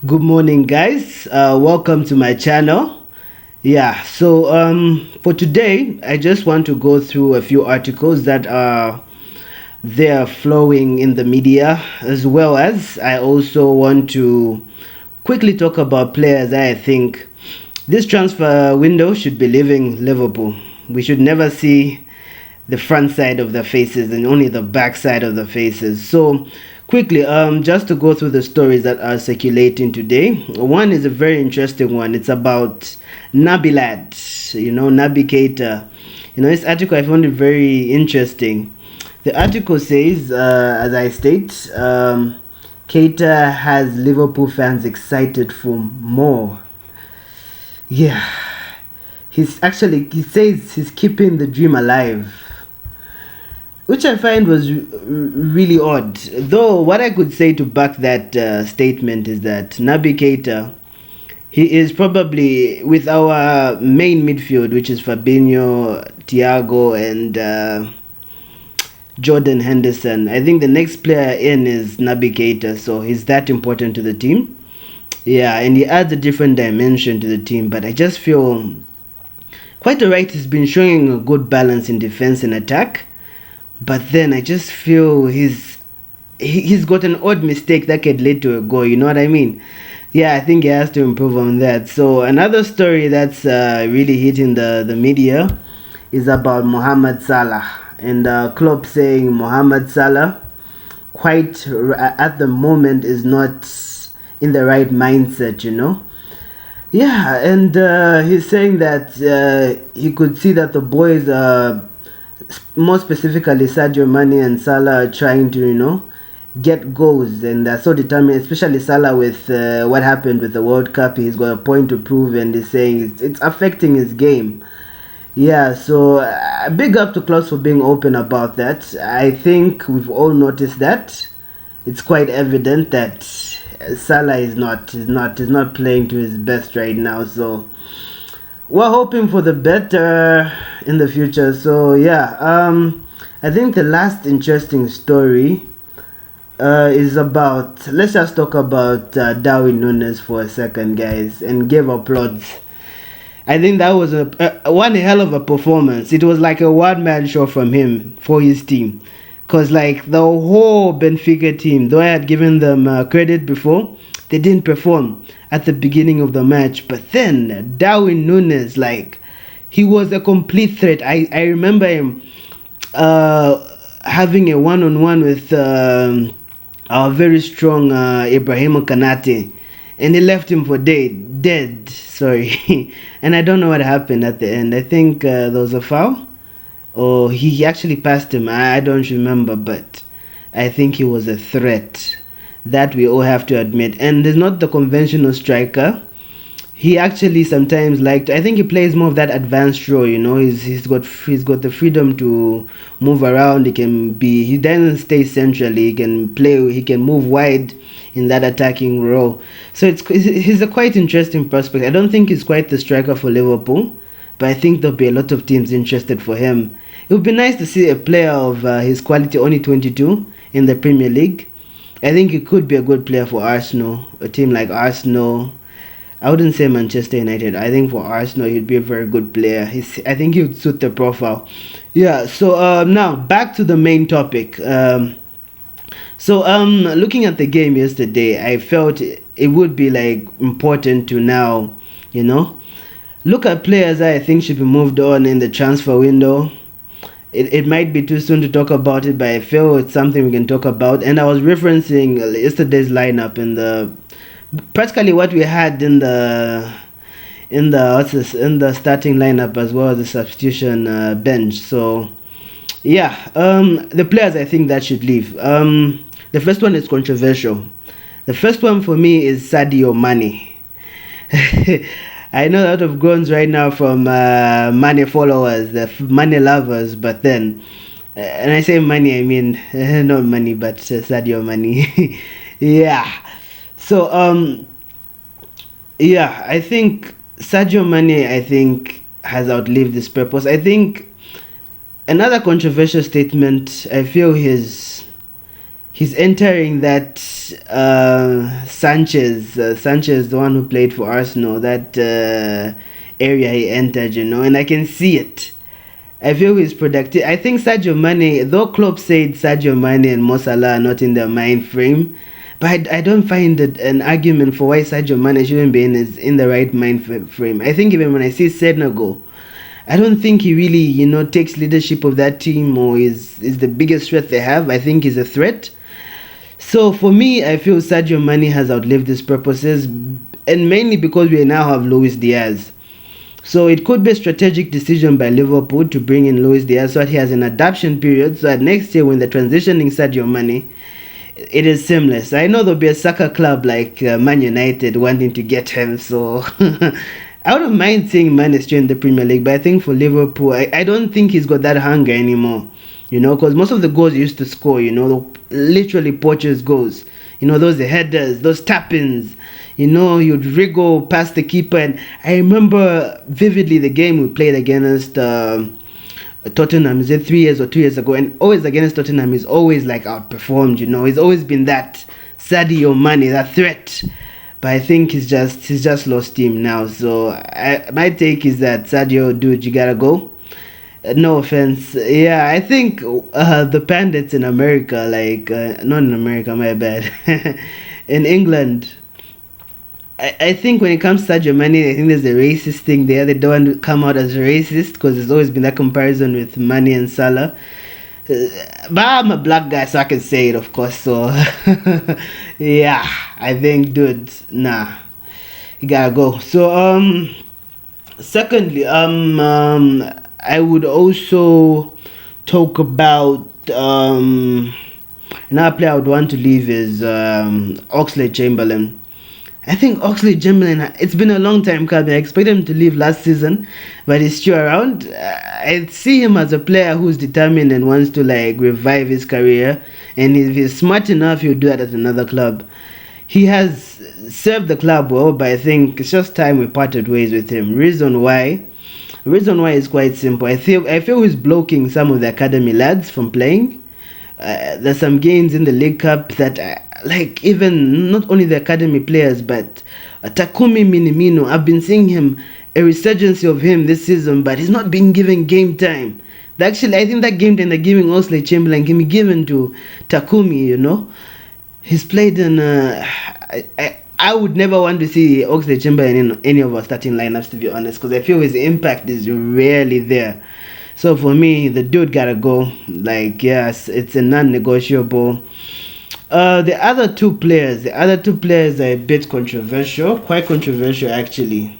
Good morning, guys. Welcome to my channel. For today, I just want to go through a few articles that are there flowing in the media, as well as I also want to quickly talk about players I think this transfer window should be leaving Liverpool. We should never see the front side of the faces and only the back side of the faces. So quickly, just to go through the stories that are circulating today. One is a very interesting one. It's about Nabilad, Naby Keita. This article I found it very interesting. The article says, as I state, Keita has Liverpool fans excited for more. Yeah, he says he's keeping the dream alive, which I find was really odd. Though what I could say to back that statement is that Naby Keita, he is probably with our main midfield, which is Fabinho, Thiago, and Jordan Henderson. I think the next player in is Naby Keita, so he's that important to the team. Yeah, and he adds a different dimension to the team, but I just feel quite alright. He's been showing a good balance in defense and attack. But then I just feel he's got an odd mistake that could lead to a goal. You know what I mean? Yeah, I think he has to improve on that. So another story that's really hitting the media is about Mohamed Salla, and Klopp saying Mohamed Salla quite at the moment is not in the right mindset. Yeah, and he's saying that he could see that the boys more specifically Sadio Money and Salah are trying to get goals, and they're so determined, especially Salah with what happened with the World Cup. He's got a point to prove, and he's saying it's affecting his game. Yeah, so big up to Klaus for being open about that. I think we've all noticed that. It's quite evident that Salah is not playing to his best right now, so we're hoping for the better in the future. So I think the last interesting story is about, let's just talk about Darwin Núñez for a second, guys, and give applause. I think that was one hell of a performance. It was like a one-man show from him for his team, because like the whole Benfica team, though I had given them credit before, they didn't perform at the beginning of the match. But then Darwin Núñez, like, he was a complete threat. I remember him having a one-on-one with our very strong Ibrahim Kanate, and he left him for dead. Sorry, and I don't know what happened at the end. I think there was a foul, or he actually passed him. I don't remember, but I think he was a threat. That we all have to admit. And he's not the conventional striker. He actually sometimes I think he plays more of that advanced role. He's got the freedom to move around. He doesn't stay centrally. He can move wide in that attacking role. So he's a quite interesting prospect. I don't think he's quite the striker for Liverpool, but I think there'll be a lot of teams interested for him. It would be nice to see a player of his quality, only 22, in the Premier League. I think he could be a good player for Arsenal, a team like Arsenal. I wouldn't say Manchester United. I think for Arsenal, he'd be a very good player. I think he would suit the profile. Yeah, so now back to the main topic. Looking at the game yesterday, I felt it would be important to now, look at players I think should be moved on in the transfer window. It might be too soon to talk about it, but I feel it's something we can talk about. And I was referencing yesterday's lineup practically what we had in the starting lineup, as well as the substitution bench. So the players I think that should leave. The first one is controversial. The first one for me is Sadio Money. I know a lot of groans right now from money followers, the money lovers, but then, and I say money, I mean not money, but Sadio Money. Yeah. So I think Sadio Money, has outlived this purpose. I think another controversial statement, I feel he's entering that Sanchez, the one who played for Arsenal, that area he entered, and I can see it. I feel he's productive. I think Sadio Money, though Klopp said Sadio Money and Mo Salah are not in their mind frame, but I don't find it an argument for why Sadio Money shouldn't be in the right mind frame. I think even when I see Senegal, I don't think he really, takes leadership of that team or is the biggest threat they have. I think he's a threat. So for me, I feel Sadio Mane has outlived his purposes, and mainly because we now have Luis Diaz. So it could be a strategic decision by Liverpool to bring in Luis Diaz so that he has an adaptation period, so that next year when they're transitioning Sadio Mane, it is seamless. I know there'll be a soccer club like Man United wanting to get him, so I wouldn't mind seeing Mane stay in the Premier League, but I think for Liverpool, I don't think he's got that hunger anymore. Because most of the goals he used to score, literally poachers goals. Those headers, those tap-ins, you'd wriggle past the keeper. And I remember vividly the game we played against Tottenham, is it 3 years or 2 years ago? And always against Tottenham, he's always like outperformed, He's always been that Sadio Mane, that threat. But I think he's just lost steam now. So my take is that Sadio, dude, you gotta go. No offense. Yeah, I think the pundits in America, not in America, my bad, in England, I think when it comes to Sadio Mane, I think there's a racist thing there. They don't want to come out as racist because there's always been that comparison with Mane and Salah. But I'm a black guy, so I can say it, of course. So, yeah, I think, dude, nah, you gotta go. So, secondly, I would also talk about another player I would want to leave is Oxlade-Chamberlain. I think Oxlade-Chamberlain, it's been a long time coming. I expected him to leave last season, but he's still around. I see him as a player who's determined and wants to revive his career, and if he's smart enough, he'll do that at another club. He has served the club well, but I think it's just time we parted ways with him. Reason why is quite simple. I feel he's blocking some of the academy lads from playing. There's some games in the League Cup that even not only the academy players, but Takumi Minamino, I've been seeing him, a resurgence of him this season, but he's not being given game time. Actually, I think that game time they're giving Oxlade-Chamberlain can be given to Takumi. He's played in I would never want to see Oxlade-Chamberlain in any of our starting lineups, to be honest, because I feel his impact is rarely there. So for me, the dude gotta go. Yes, it's a non-negotiable. The other two players are a bit controversial, quite controversial actually.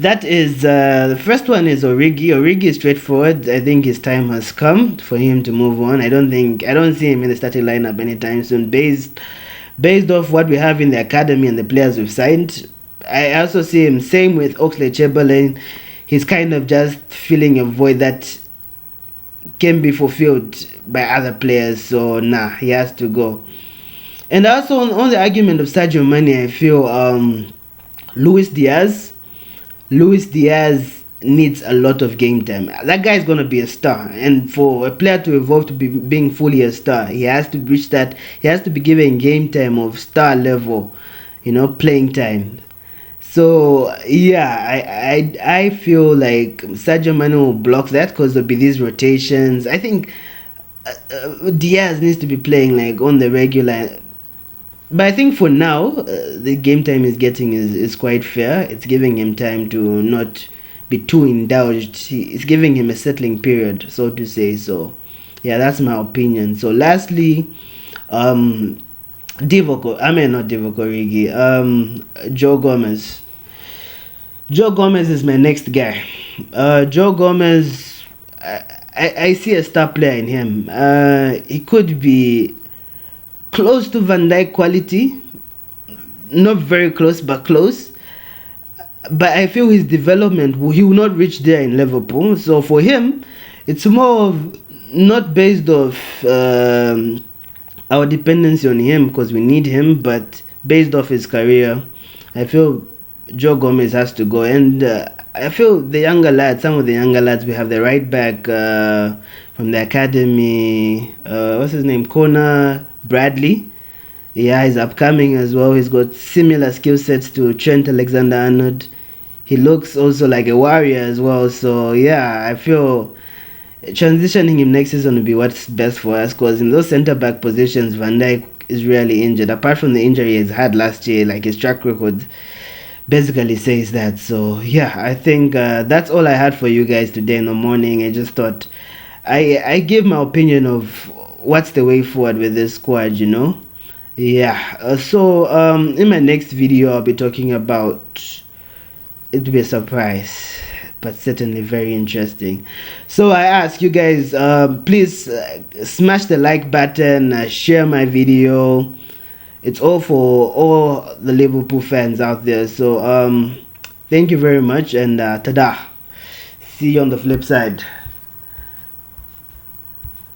That is the first one is Origi. Origi is straightforward. I think his time has come for him to move on. I don't see him in the starting lineup anytime soon. Based off what we have in the academy and the players we've signed, I also see him same with Oxlade-Chamberlain. He's kind of just filling a void that can be fulfilled by other players. So he has to go. And also on the argument of Sadio Mane, I feel Luis Diaz needs a lot of game time. That guy is going to be a star, and for a player to evolve to being fully a star, he has to reach that. He has to be given game time of star level, playing time. So yeah, I feel like Sadio Mane will block that because there'll be these rotations. I think Diaz needs to be playing on the regular. But I think for now, the game time he's getting is quite fair. It's giving him time to not be too indulged. It's giving him a settling period, so to say. So yeah, that's my opinion. So lastly, Joe Gomez. Joe Gomez is my next guy. Joe Gomez, I see a star player in him. He could be close to Van Dijk quality, not very close, but close. But I feel his development, he will not reach there in Liverpool. So for him, it's more of not based off our dependency on him because we need him, but based off his career, I feel Joe Gomez has to go. And I feel some of the younger lads, we have the right back from from the academy. What's his name? Connor Bradley. Yeah, he's upcoming as well. He's got similar skill sets to Trent Alexander-Arnold. He looks also like a warrior as well. So yeah, I feel transitioning him next season will be what's best for us, because in those centre back positions, Van Dijk is really injured. Apart from the injury he's had last year, like his track record basically says that. So yeah, I think that's all I had for you guys today in the morning. I just thought I give my opinion of what's the way forward with this squad, you know. Yeah, so in my next video I'll be talking about, it'll be a surprise but certainly very interesting. So I ask you guys, please smash the like button, share my video. It's all for all the Liverpool fans out there. So thank you very much, and tada, see you on the flip side.